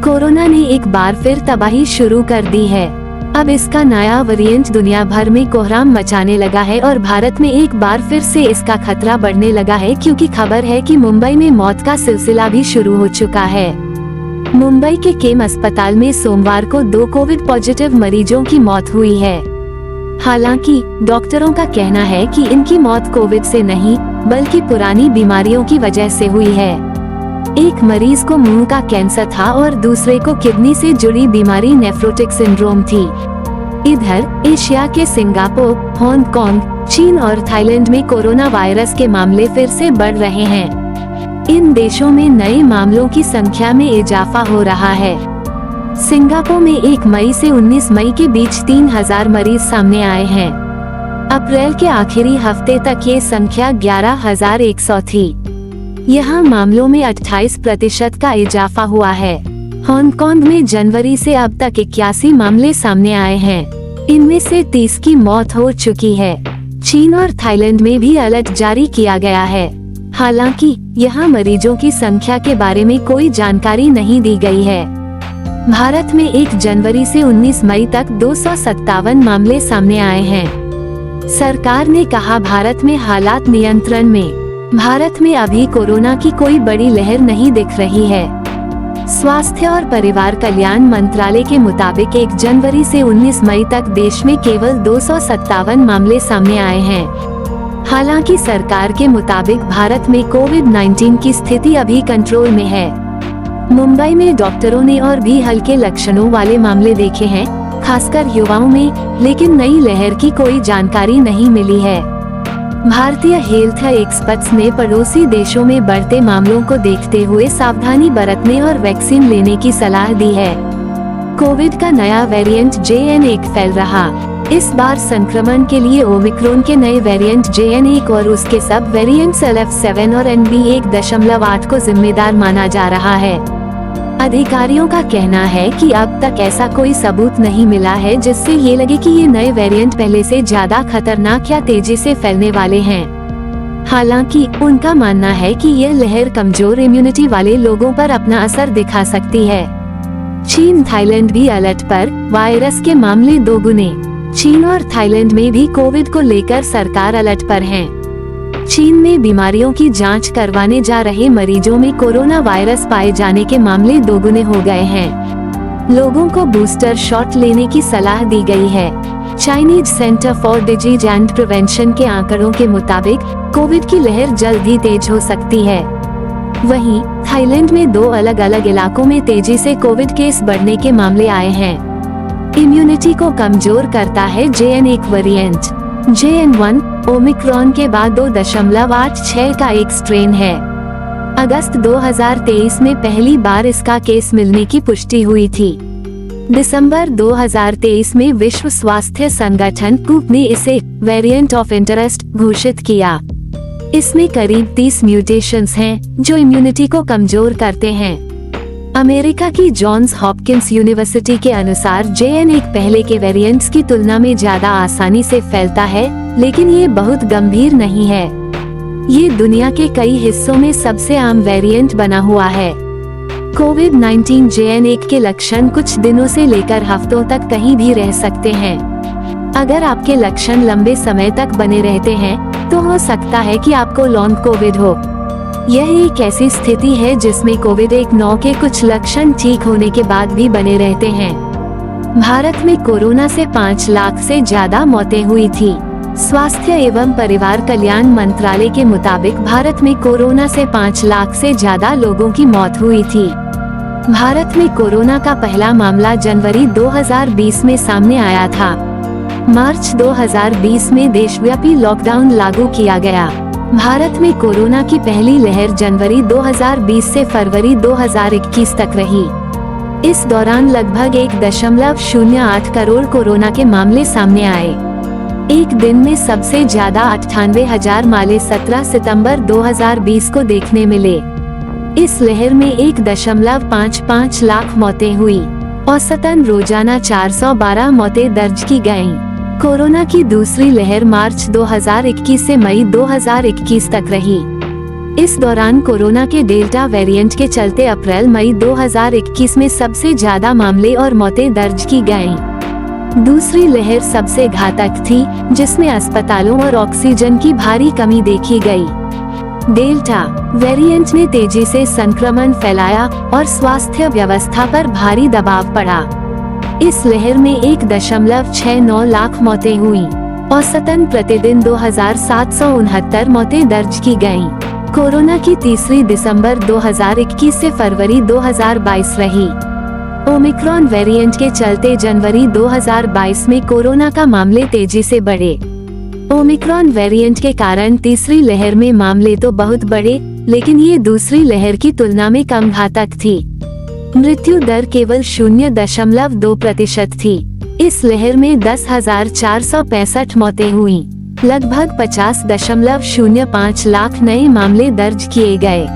Corona ने एक बार फिर तबाही शुरू कर दी है। अब इसका नया वेरिएंट दुनिया भर में कोहराम मचाने लगा है और भारत में एक बार फिर से इसका खतरा बढ़ने लगा है, क्योंकि खबर है कि मुंबई में मौत का सिलसिला भी शुरू हो चुका है। मुंबई के केम अस्पताल में सोमवार को 2 कोविड पॉजिटिव मरीजों की मौत हुई है। हालांकि डॉक्टरों का कहना है कि इनकी मौत कोविड से नहीं बल्कि पुरानी बीमारियों की वजह से हुई है। एक मरीज को मुंह का कैंसर था और दूसरे को किडनी से जुड़ी बीमारी नेफ्रोटिक सिंड्रोम थी। इधर एशिया के सिंगापुर, हांगकांग, चीन और थाईलैंड में कोरोना वायरस के मामले फिर से बढ़ रहे हैं। इन देशों में नए मामलों की संख्या में इजाफा हो रहा है। सिंगापुर में 1 मई से 19 मई के बीच 3000 मरीज सामने आए हैं। अप्रैल के आखिरी हफ्ते तक ये संख्या 11,100 थी। यहाँ मामलों में 28% का इजाफा हुआ है। हांगकांग में जनवरी से अब तक 81 मामले सामने आए हैं। इनमें से 30 की मौत हो चुकी है। चीन और थाईलैंड में भी अलर्ट जारी किया गया है। हालांकि यहाँ मरीजों की संख्या के बारे में कोई जानकारी नहीं दी गई है। भारत में 1 जनवरी से 19 मई तक 257 मामले सामने आए हैं। सरकार ने कहा, भारत में हालात नियंत्रण में। भारत में अभी कोरोना की कोई बड़ी लहर नहीं दिख रही है। स्वास्थ्य और परिवार कल्याण मंत्रालय के मुताबिक 1 जनवरी से 19 मई तक देश में केवल 257 मामले सामने आए हैं। हालांकि सरकार के मुताबिक भारत में कोविड-19 की स्थिति अभी कंट्रोल में है। मुंबई में डॉक्टरों ने और भी हल्के लक्षणों वाले मामले देखे हैं, खासकर युवाओं में, लेकिन नई लहर की कोई जानकारी नहीं मिली है। भारतीय हेल्थ एक्सपर्ट्स ने पड़ोसी देशों में बढ़ते मामलों को देखते हुए सावधानी बरतने और वैक्सीन लेने की सलाह दी है। कोविड का नया वेरिएंट JN1 फैल रहा। इस बार संक्रमण के लिए ओमिक्रॉन के नए वेरिएंट JN1 और उसके सब वेरिएंट्स LF7 और NB1.8 को जिम्मेदार माना जा रहा है। अधिकारियों का कहना है कि अब तक ऐसा कोई सबूत नहीं मिला है जिससे ये लगे कि ये नए वेरिएंट पहले से ज्यादा खतरनाक या तेजी से फैलने वाले हैं। हालांकि उनका मानना है कि यह लहर कमजोर इम्यूनिटी वाले लोगों पर अपना असर दिखा सकती है। चीन, थाईलैंड भी अलर्ट पर, वायरस के मामले दोगुने। चीन और थाईलैंड में भी कोविड को लेकर सरकार अलर्ट पर है। चीन में बीमारियों की जांच करवाने जा रहे मरीजों में कोरोना वायरस पाए जाने के मामले दोगुने हो गए हैं। लोगों को बूस्टर शॉट लेने की सलाह दी गई है। Chinese centre for disease and prevention के आंकड़ों के मुताबिक कोविड की लहर जल्द ही तेज हो सकती है। वहीं थाईलैंड में 2 अलग अलग इलाकों में तेजी से कोविड केस बढ़ने के मामले आए हैं। इम्यूनिटी को कमजोर करता है JN1 वेरिएंट। JN1 ओमिक्रॉन के बाद 2.86 का एक स्ट्रेन है। अगस्त 2023 में पहली बार इसका केस मिलने की पुष्टि हुई थी। दिसंबर 2023 में विश्व स्वास्थ्य संगठन WHO ने इसे वेरिएंट ऑफ इंटरेस्ट घोषित किया। इसमें करीब 30 म्यूटेशंस हैं जो इम्यूनिटी को कमजोर करते हैं। अमेरिका की जॉन्स हॉपकिंस यूनिवर्सिटी के अनुसार JN1 पहले के वेरिएंट्स की तुलना में ज्यादा आसानी से फैलता है, लेकिन ये बहुत गंभीर नहीं है। ये दुनिया के कई हिस्सों में सबसे आम वेरिएंट बना हुआ है। कोविड-19 JN1 के लक्षण कुछ दिनों से लेकर हफ्तों तक कहीं भी रह सकते हैं। अगर आपके लक्षण लंबे समय तक बने रहते हैं, तो हो सकता है कि आपको लॉन्ग कोविड हो। यह एक ऐसी स्थिति है जिसमें कोविड-19 के कुछ लक्षण ठीक होने के बाद भी बने रहते हैं। भारत में कोरोना से 5 लाख से ज्यादा मौतें हुई थी। स्वास्थ्य एवं परिवार कल्याण मंत्रालय के मुताबिक भारत में कोरोना से 5 लाख से ज्यादा लोगों की मौत हुई थी। भारत में कोरोना का पहला मामला जनवरी 2020 में सामने आया था। मार्च 2020 में देशव्यापी लॉकडाउन लागू किया गया। भारत में कोरोना की पहली लहर जनवरी 2020 से फरवरी 2021 तक रही। इस दौरान लगभग 1.08 करोड़ कोरोना के मामले सामने आए। एक दिन में सबसे ज्यादा 98,000 मामले 17 सितंबर 2020 को देखने मिले। इस लहर में 1.55 लाख मौतें हुई। औसतन रोजाना 412 मौतें दर्ज की गयीं। कोरोना की दूसरी लहर मार्च 2021 से मई 2021 तक रही। इस दौरान कोरोना के डेल्टा वेरिएंट के चलते अप्रैल-मई 2021 में सबसे ज्यादा मामले और मौतें दर्ज की गयीं। दूसरी लहर सबसे घातक थी, जिसमें अस्पतालों और ऑक्सीजन की भारी कमी देखी गई। डेल्टा वेरिएंट ने तेजी से संक्रमण फैलाया और स्वास्थ्य व्यवस्था पर भारी दबाव पड़ा। इस लहर में 1.69 लाख मौतें हुई। औसतन प्रतिदिन 2769 मौतें दर्ज की गयीं। कोरोना की तीसरी दिसंबर 2021 से फरवरी 2022 रही। ओमिक्रॉन वेरिएंट के चलते जनवरी 2022 में कोरोना का मामले तेजी से बढ़े। ओमिक्रॉन वेरिएंट के कारण तीसरी लहर में मामले तो बहुत बढ़े, लेकिन ये दूसरी लहर की तुलना में कम घातक थी। मृत्यु दर केवल 0.2% थी। इस लहर में 10,465 मौतें हुईं। लगभग 50.05 लाख नए मामले दर्ज किए गए।